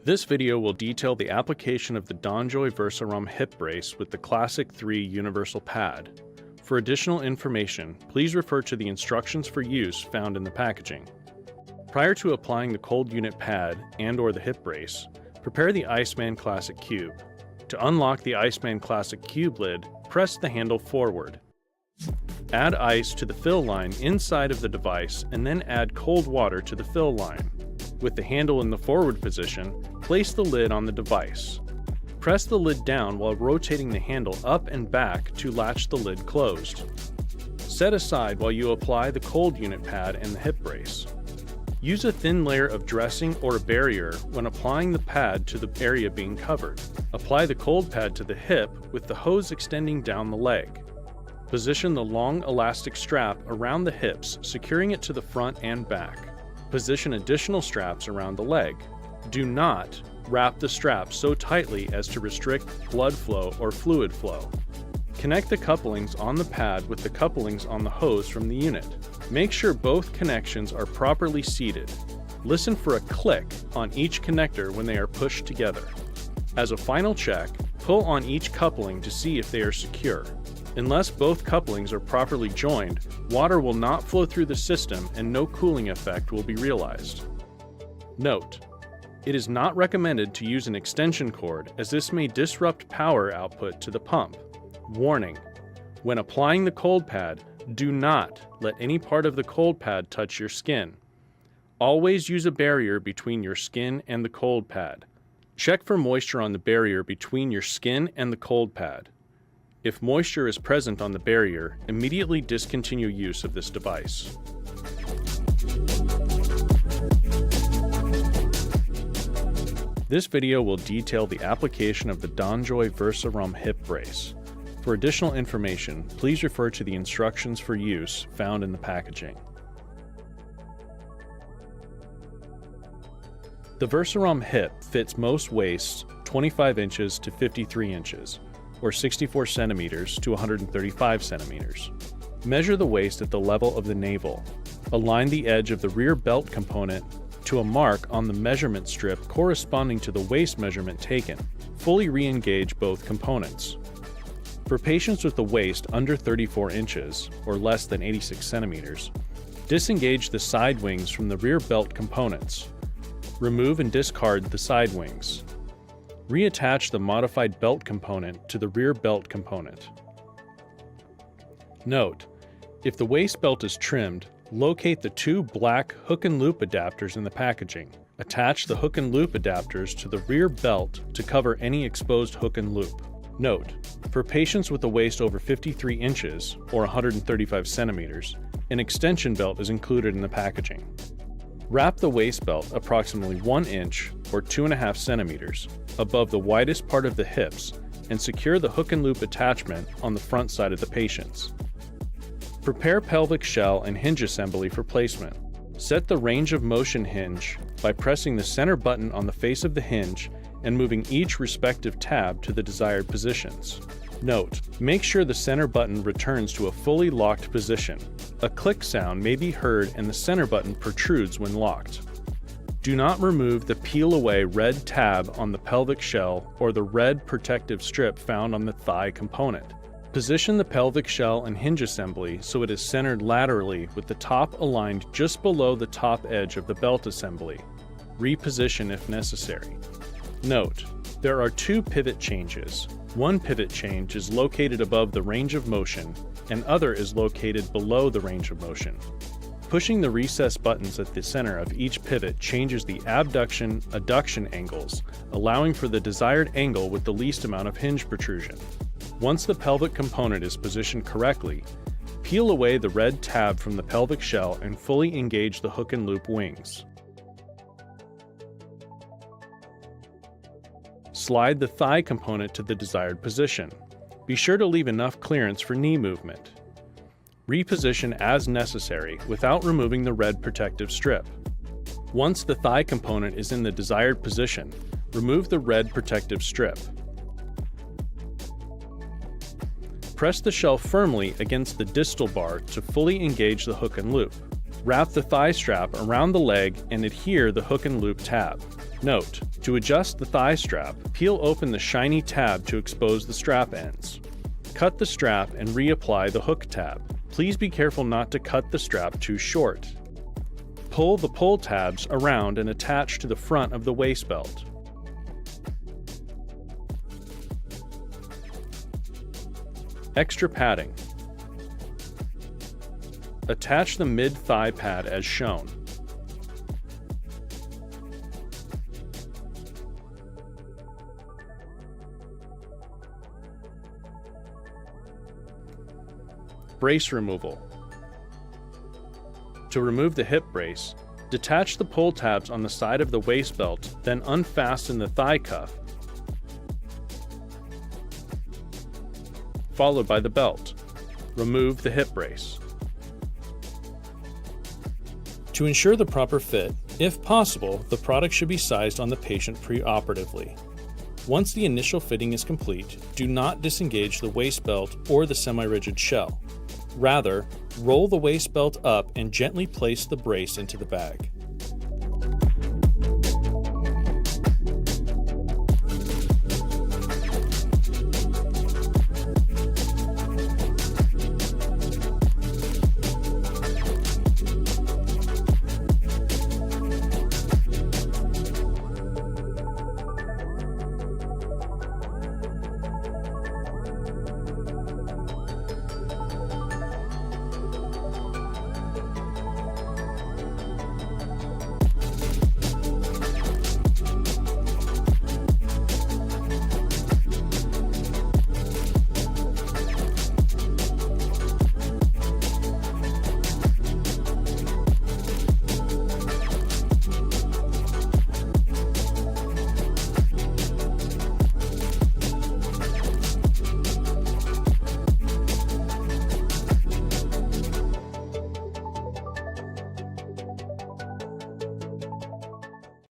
This video will detail the application of the DonJoy VersaROM Hip brace with the Classic 3 universal pad. For additional information, please refer to the instructions for use found in the packaging. Prior to applying the cold unit pad and/or the hip brace, prepare the Iceman Classic Cube. To unlock the Iceman Classic Cube lid, press the handle forward. Add ice to the fill line inside of the device and then add cold water to the fill line. With the handle in the forward position, place the lid on the device. Press the lid down while rotating the handle up and back to latch the lid closed. Set aside while you apply the cold unit pad and the hip brace. Use a thin layer of dressing or a barrier when applying the pad to the area being covered. Apply the cold pad to the hip with the hose extending down the leg. Position the long elastic strap around the hips, securing it to the front and back. Position additional straps around the leg. Do not wrap the straps so tightly as to restrict blood flow or fluid flow. Connect the couplings on the pad with the couplings on the hose from the unit. Make sure both connections are properly seated. Listen for a click on each connector when they are pushed together. As a final check, pull on each coupling to see if they are secure. Unless both couplings are properly joined, water will not flow through the system and no cooling effect will be realized. Note: it is not recommended to use an extension cord as this may disrupt power output to the pump. Warning: when applying the cold pad, do not let any part of the cold pad touch your skin. Always use a barrier between your skin and the cold pad. Check for moisture on the barrier between your skin and the cold pad. If moisture is present on the barrier, immediately discontinue use of this device. This video will detail the application of the DonJoy VersaROM Hip brace. For additional information, please refer to the instructions for use found in the packaging. The VersaROM Hip fits most waists 25 inches to 53 inches, or 64 centimeters to 135 centimeters. Measure the waist at the level of the navel. Align the edge of the rear belt component to a mark on the measurement strip corresponding to the waist measurement taken. Fully re-engage both components. For patients with a waist under 34 inches, or less than 86 centimeters, disengage the side wings from the rear belt components. Remove and discard the side wings. Reattach the modified belt component to the rear belt component. Note: if the waist belt is trimmed, locate the two black hook and loop adapters in the packaging. Attach the hook and loop adapters to the rear belt to cover any exposed hook and loop. Note: for patients with a waist over 53 inches or 135 centimeters, an extension belt is included in the packaging. Wrap the waist belt approximately 1 inch or 2.5 centimeters above the widest part of the hips and secure the hook and loop attachment on the front side of the patients. Prepare pelvic shell and hinge assembly for placement. Set the range of motion hinge by pressing the center button on the face of the hinge and moving each respective tab to the desired positions. Note: make sure the center button returns to a fully locked position. A click sound may be heard and the center button protrudes when locked. Do not remove the peel-away red tab on the pelvic shell or the red protective strip found on the thigh component. Position the pelvic shell and hinge assembly so it is centered laterally with the top aligned just below the top edge of the belt assembly. Reposition if necessary. Note: there are two pivot changes. One pivot change is located above the range of motion, and other is located below the range of motion. Pushing the recess buttons at the center of each pivot changes the abduction, adduction angles, allowing for the desired angle with the least amount of hinge protrusion. Once the pelvic component is positioned correctly, peel away the red tab from the pelvic shell and fully engage the hook and loop wings. Slide the thigh component to the desired position. Be sure to leave enough clearance for knee movement. Reposition as necessary without removing the red protective strip. Once the thigh component is in the desired position, remove the red protective strip. Press the shell firmly against the distal bar to fully engage the hook and loop. Wrap the thigh strap around the leg and adhere the hook and loop tab. Note: to adjust the thigh strap, peel open the shiny tab to expose the strap ends. Cut the strap and reapply the hook tab. Please be careful not to cut the strap too short. Pull the pull tabs around and attach to the front of the waist belt. Extra padding. Attach the mid-thigh pad as shown. Brace removal. To remove the hip brace, detach the pull tabs on the side of the waist belt, then unfasten the thigh cuff, followed by the belt. Remove the hip brace. To ensure the proper fit, if possible, the product should be sized on the patient preoperatively. Once the initial fitting is complete, do not disengage the waist belt or the semi-rigid shell. Rather, roll the waist belt up and gently place the brace into the bag.